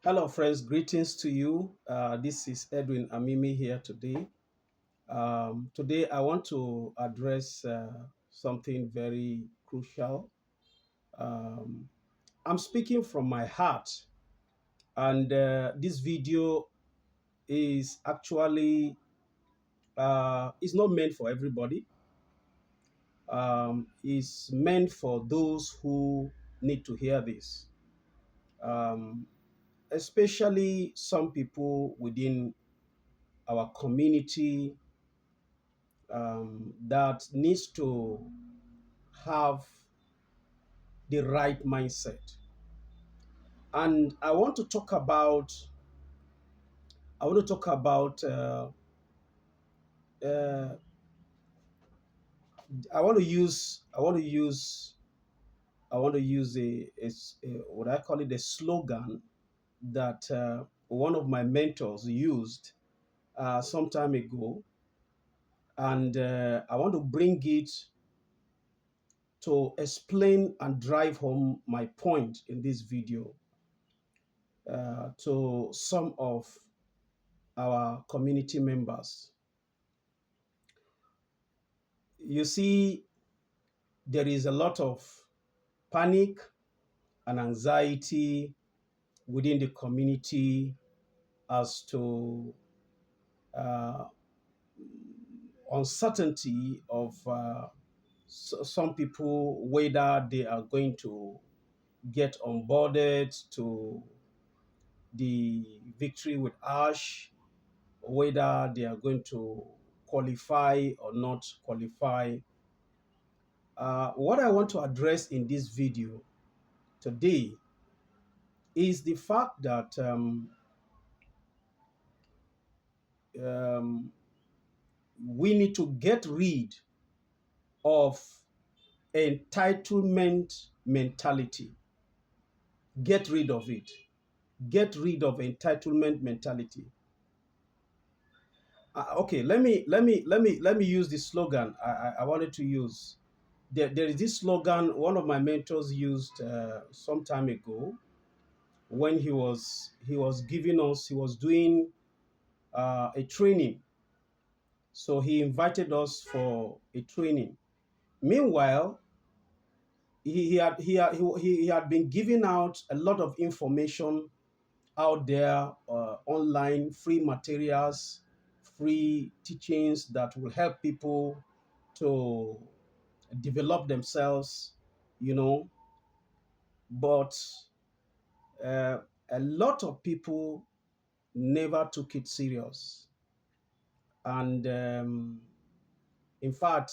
Hello, friends. Greetings to you. This is Edwin Amimi here today. Today, I want to address something very crucial. Um, I'm speaking from my heart, and this video is actually is not meant for everybody. It's meant for those who need to hear this, um, especially some people within our community that needs to have the right mindset. And I want to talk about uh, I want to use what I call it a slogan that one of my mentors used some time ago, and I want to bring it to explain and drive home my point in this video to some of our community members. You see, there is a lot of panic and anxiety within the community as to uh, uncertainty of some people whether they are going to get onboarded to the victory with ash, whether they are going to qualify or not qualify. What I want to address in this video today is the fact that um, we need to get rid of entitlement mentality. Get rid of it. Get rid of entitlement mentality. Okay, let me use the slogan I wanted to use. There is this slogan one of my mentors used some time ago when he was doing a training. So he invited us for a training. Meanwhile, he had been giving out a lot of information out there, online, free materials, free teachings that will help people to develop themselves, you know. But a lot of people never took it serious. And in fact,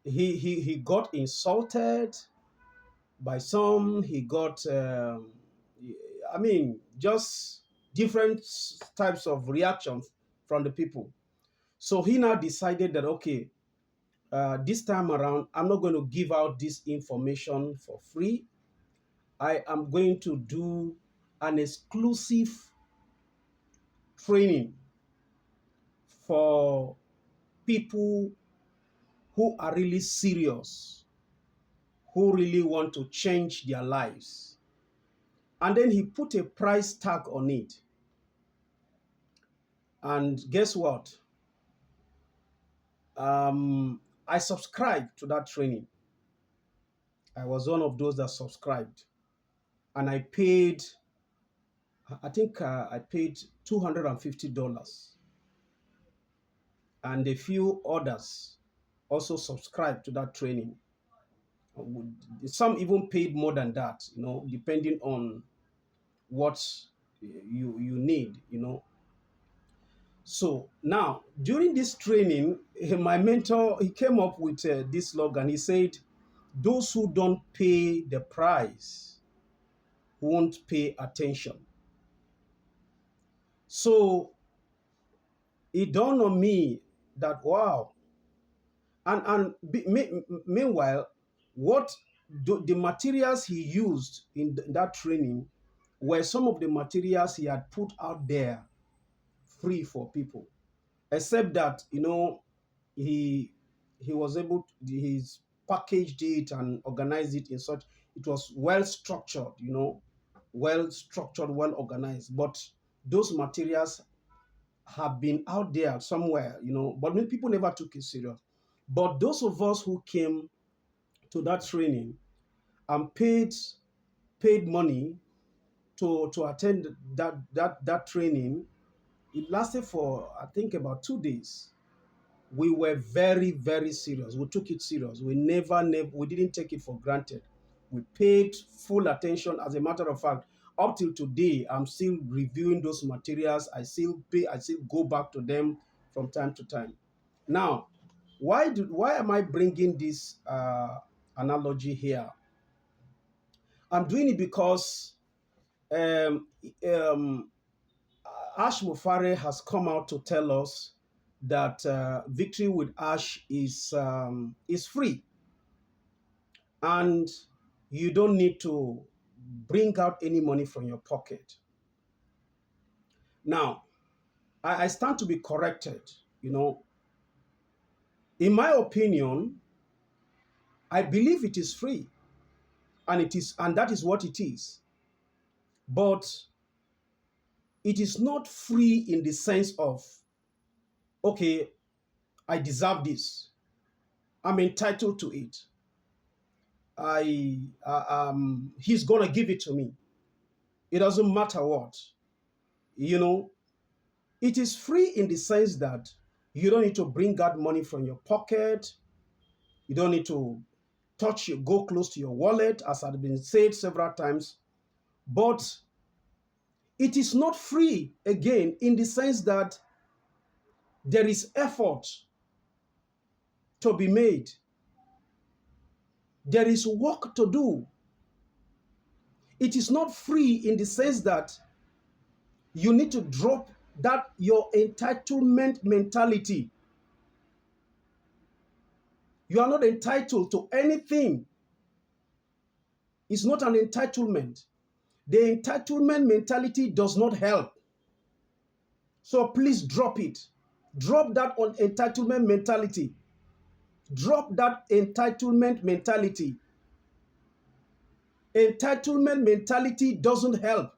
he got insulted by some. He got, I mean, just different types of reactions from the people. So he now decided that, okay, this time around, I'm not going to give out this information for free. I am going to do an exclusive training for people who are really serious, who really want to change their lives. And then he put a price tag on it. And guess what? I subscribed to that training. I was one of those that subscribed. And I think I paid $250. And a few others also subscribed to that training. Some even paid more than that, depending on what you need, So now, during this training, my mentor, he came up with this slogan. He said, those who don't pay the price won't pay attention. So it dawned on me that, wow. Meanwhile, the materials he used in that training were some of the materials he had put out there free for people, except that he he was able to, he's packaged it and organized it in such, it was well structured. well structured, well organized. But those materials have been out there somewhere, but many people never took it serious. But those of us who came to that training and paid money to attend that training, it lasted for I think about 2 days. We were very, very serious. We took it serious. We never, we didn't take it for granted. We paid full attention. As a matter of fact, up till today, I'm still reviewing those materials. I still go back to them from time to time. Now, why am I bringing this analogy here? I'm doing it because um, um, Ash Mufare has come out to tell us that victory with Ash is free, and you don't need to bring out any money from your pocket. Now, I stand to be corrected. You know, in my opinion, I believe it is free, and that is what it is. But it is not free in the sense of, okay, I deserve this. I'm entitled to it. He's gonna give it to me. It doesn't matter what. You know, it is free in the sense that you don't need to bring out money from your pocket. You don't need to go close to your wallet, as had been said several times. But it is not free again in the sense that there is effort to be made. There is work to do. It is not free in the sense that you need to drop that your entitlement mentality. You are not entitled to anything. It's not an entitlement. The entitlement mentality does not help. So please drop it. Drop that on entitlement mentality. Drop that entitlement mentality. Entitlement mentality doesn't help.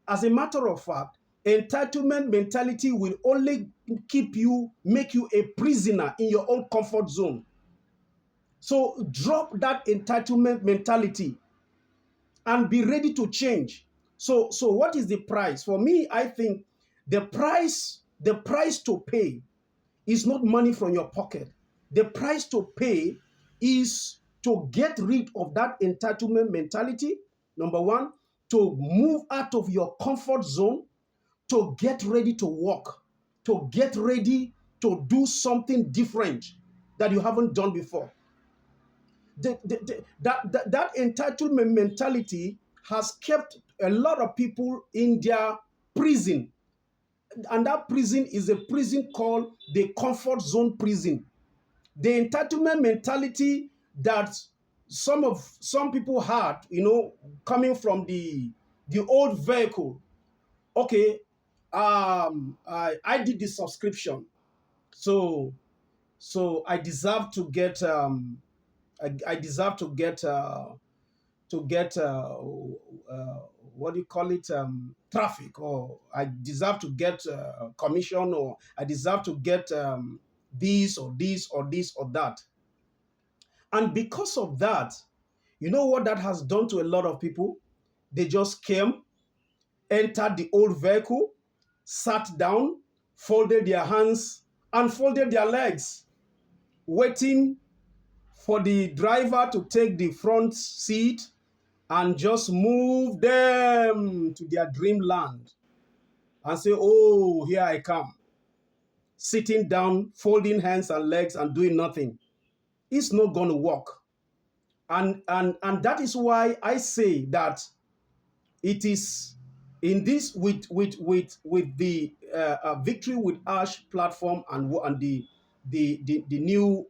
As a matter of fact, entitlement mentality will only make you a prisoner in your own comfort zone. So drop that entitlement mentality and be ready to change. So what is the price? For me, I think the price to pay is not money from your pocket. The price to pay is to get rid of that entitlement mentality. Number one, to move out of your comfort zone, to get ready to work, to get ready to do something different that you haven't done before. That entitlement mentality has kept a lot of people in their prison. And that prison is a prison called the comfort zone prison. The entitlement mentality that some people had, coming from the old vehicle. Okay, I did the subscription, so I deserve to get I deserve to get what do you call it, traffic, or I deserve to get commission, or I deserve to get this or this or this or that. And because of that, you know what that has done to a lot of people? They just came, entered the old vehicle, sat down, folded their hands and folded their legs, waiting for the driver to take the front seat and just move them to their dreamland and say, oh, here I come. Sitting down, folding hands and legs and doing nothing. It's not going to work. And that is why I say that it is in this with the Victory with Ash platform, and the new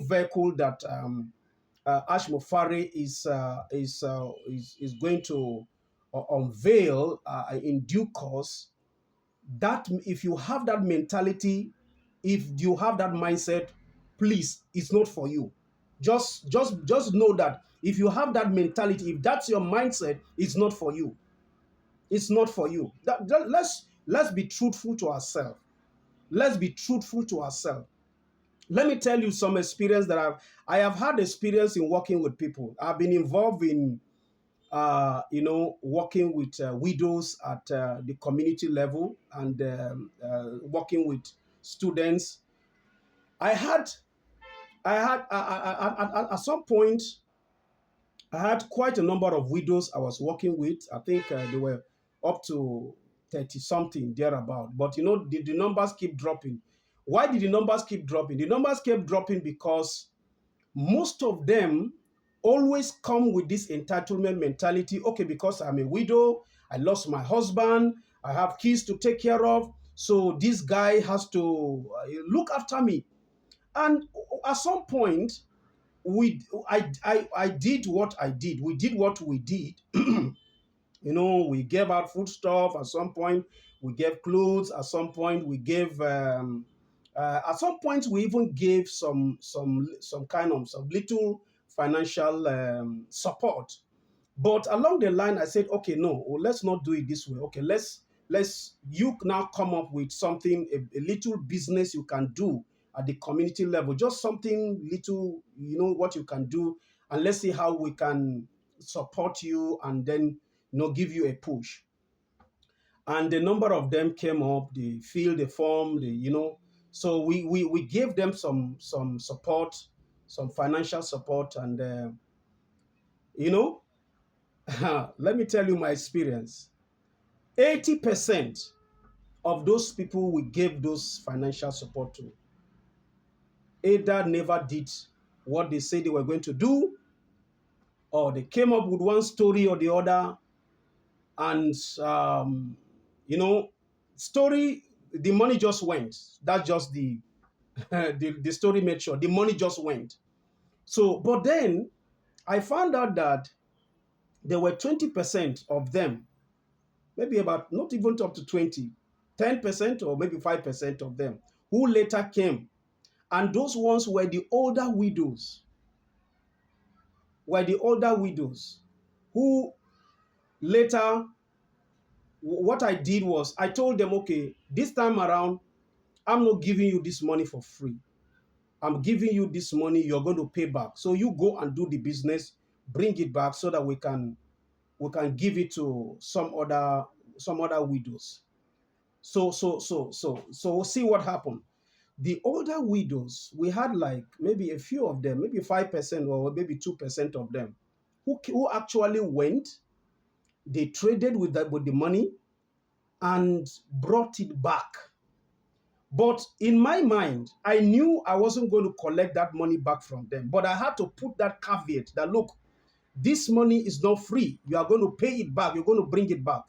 vehicle that Ash Mofare is going to unveil in due course. That if you have that mentality, if you have that mindset, please, it's not for you. Just know that if you have that mentality, if that's your mindset, it's not for you. It's not for you. Let's be truthful to ourselves. Let's be truthful to ourselves. Let me tell you some experience that I have had experience in working with people. I've been involved in working with widows at the community level, and working with students. I had at some point I had quite a number of widows I was working with. I think they were up to 30 something thereabout. But the numbers keep dropping. Why did the numbers keep dropping? The numbers kept dropping because most of them always come with this entitlement mentality. Okay, because I'm a widow, I lost my husband, I have kids to take care of, so this guy has to look after me. And at some point, I did what I did. We did what we did. We gave out food stuff at some point. We gave clothes at some point. We gave at some point we even gave some kind of some little financial support. But along the line, I said, okay, no, let's not do it this way. Okay, let's you now come up with something, a little business you can do at the community level, just something little, what you can do, and let's see how we can support you, and then give you a push. And the number of them came up, they filled the form, so we gave them some support, some financial support, and you know let me tell you my experience. 80% of those people we gave those financial support to either never did what they said they were going to do, or they came up with one story or the other. And you know story the money just went. That's just the the story made sure the money just went. So but then I found out that there were 20% of them, maybe about not even up to 20, 10% or maybe 5% of them who later came. And those ones were the older widows who later, what I did was I told them, okay, this time around, I'm not giving you this money for free. I'm giving you this money, you're going to pay back. So you go and do the business, bring it back so that we can give it to some other widows. So we'll see what happened. The older widows, we had like maybe a few of them, maybe 5% or maybe 2% of them who actually went, they traded with the money and brought it back. But in my mind, I knew I wasn't going to collect that money back from them. But I had to put that caveat that, look, this money is not free. You are going to pay it back. You're going to bring it back.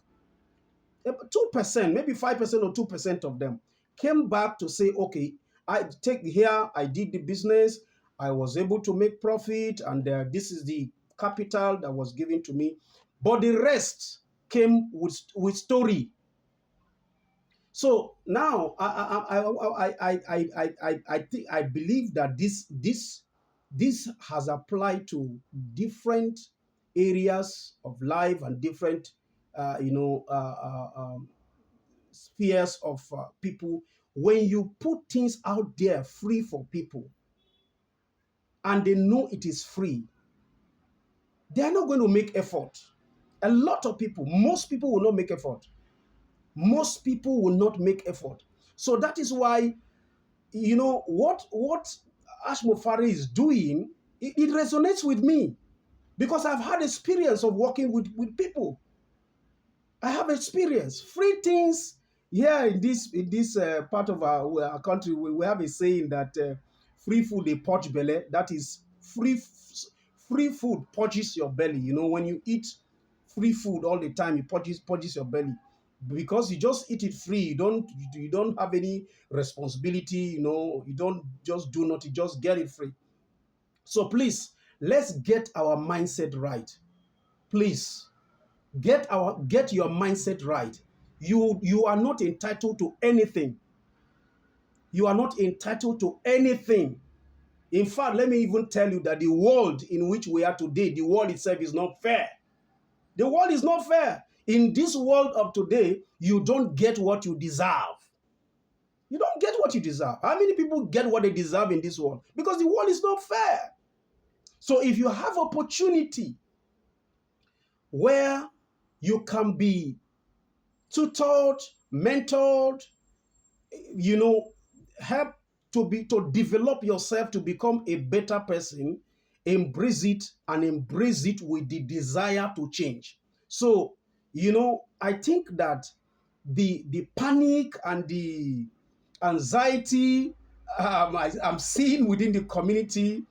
2%, maybe 5% or 2% of them came back to say, okay, I did the business. I was able to make profit, and this is the capital that was given to me. But the rest came with story. So now I believe that this has applied to different areas of life and different spheres of people. When you put things out there free for people and they know it is free, they are not going to make effort. A lot of people, most people will not make effort. Most people will not make effort. So that is why, what Ashmofari is doing, it resonates with me, because I've had experience of working with people. I have experience. Free things here in this part of our country. We have a saying that free food they purge belly. That is free food purges your belly. When you eat free food all the time, it purges your belly, because you just eat it free. You don't have any responsibility. You don't just do nothing. Just get it free. So please, let's get our mindset right. Please get your mindset right. You are not entitled to anything. You are not entitled to anything. In fact, let me even tell you that the world in which we are today, the world itself is not fair. The world is not fair. In this world of today, you don't get what you deserve. You don't get what you deserve. How many people get what they deserve in this world? Because the world is not fair. So if you have opportunity where you can be tutored, mentored, you know, help to develop yourself to become a better person, embrace it and embrace it with the desire to change. So, I think that the panic and the anxiety I'm seeing within the community,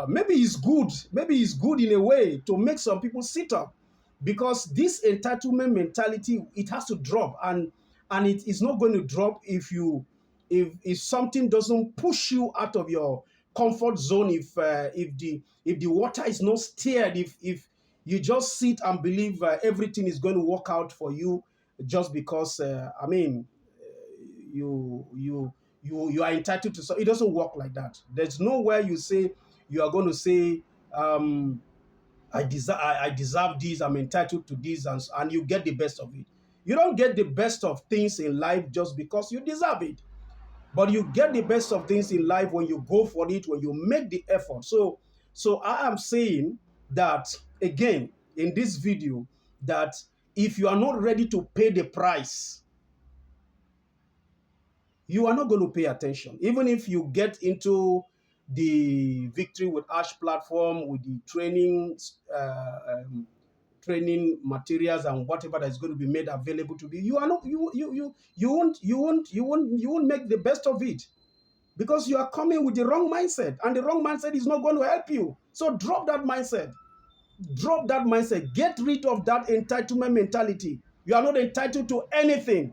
maybe it's good. Maybe it's good in a way to make some people sit up, because this entitlement mentality, it has to drop, and it is not going to drop if something doesn't push you out of your comfort zone. If the water is not stirred, if you just sit and believe everything is going to work out for you, just because you are entitled to. So it doesn't work like that. There's nowhere you say you are going to say, I deserve this, I'm entitled to this, and you get the best of it. You don't get the best of things in life just because you deserve it, but you get the best of things in life when you go for it, when you make the effort. So I am saying that again in this video, that if you are not ready to pay the price, you are not going to pay attention. Even if you get into the Victory with Ash platform with the training materials and whatever that is going to be made available to you, you are not you won't make the best of it, because you are coming with the wrong mindset, and the wrong mindset is not going to help you. So drop that mindset. Drop that mindset. Get rid of that entitlement mentality. You are not entitled to anything.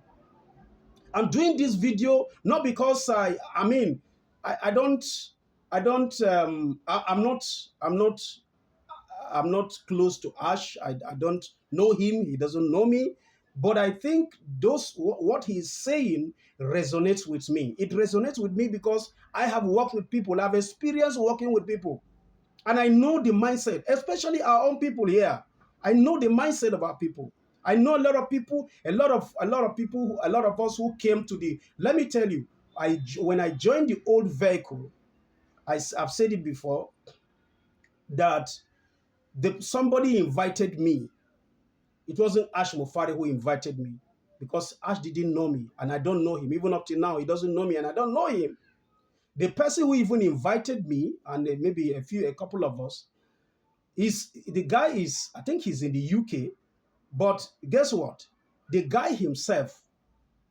I'm doing this video not because I don't I'm not close to Ash. I don't know him. He doesn't know me. But I think what he's saying resonates with me. It resonates with me because I have worked with people. I've experienced working with people. And I know the mindset, especially our own people here. I know the mindset of our people. I know a lot of people, a lot of us who came to the. Let me tell you, when I joined the old vehicle, I've said it before that somebody invited me. It wasn't Ash Mofari who invited me, because Ash didn't know me and I don't know him. Even up till now, he doesn't know me and I don't know him. The person who even invited me, and maybe a couple of us, the guy is, I think he's in the UK, but guess what? The guy himself,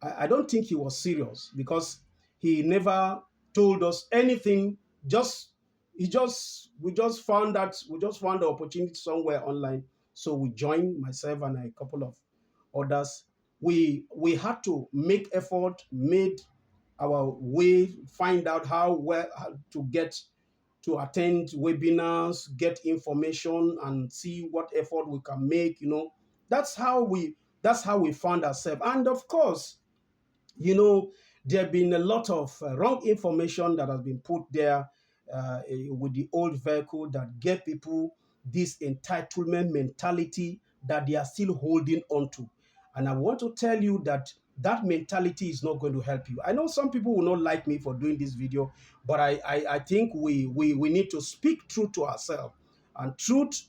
I don't think he was serious, because he never told us anything. Just he just we just found the opportunity somewhere online. So we joined, myself and a couple of others. We had to make effort, made our way, find out how to get to attend webinars, get information, and see what effort we can make. That's how we found ourselves. And of course, you know, there have been a lot of wrong information that has been put there with the old vehicle that gave people this entitlement mentality that they are still holding on to. And I want to tell you that that mentality is not going to help you. I know some people will not like me for doing this video, but I think we need to speak truth to ourselves. And truth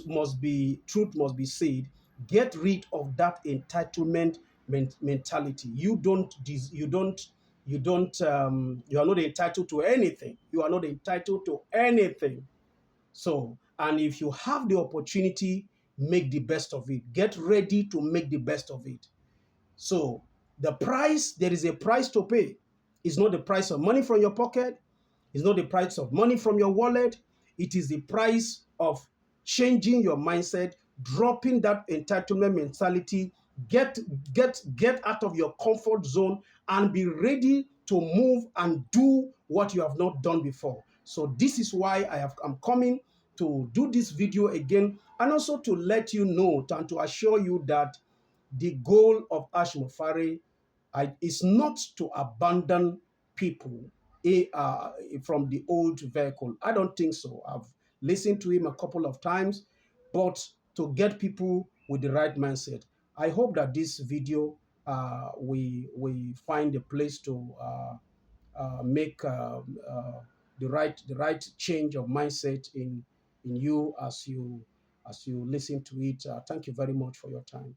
must be said. Get rid of that entitlement mentality. You are not entitled to anything. You are not entitled to anything. So, and if you have the opportunity, make the best of it. Get ready to make the best of it. So, there is a price to pay. It's not the price of money from your pocket. It's not the price of money from your wallet. It is the price of changing your mindset, dropping that entitlement mentality, get get out of your comfort zone and be ready to move and do what you have not done before. So this is why I'm coming to do this video again, and also to let you know and to assure you that the goal of Ash Mofari is not to abandon people from the old vehicle. I don't think so. I've listened to him a couple of times, but to get people with the right mindset. I hope that this video we find a place to make the right change of mindset in you as you listen to it. Thank you very much for your time.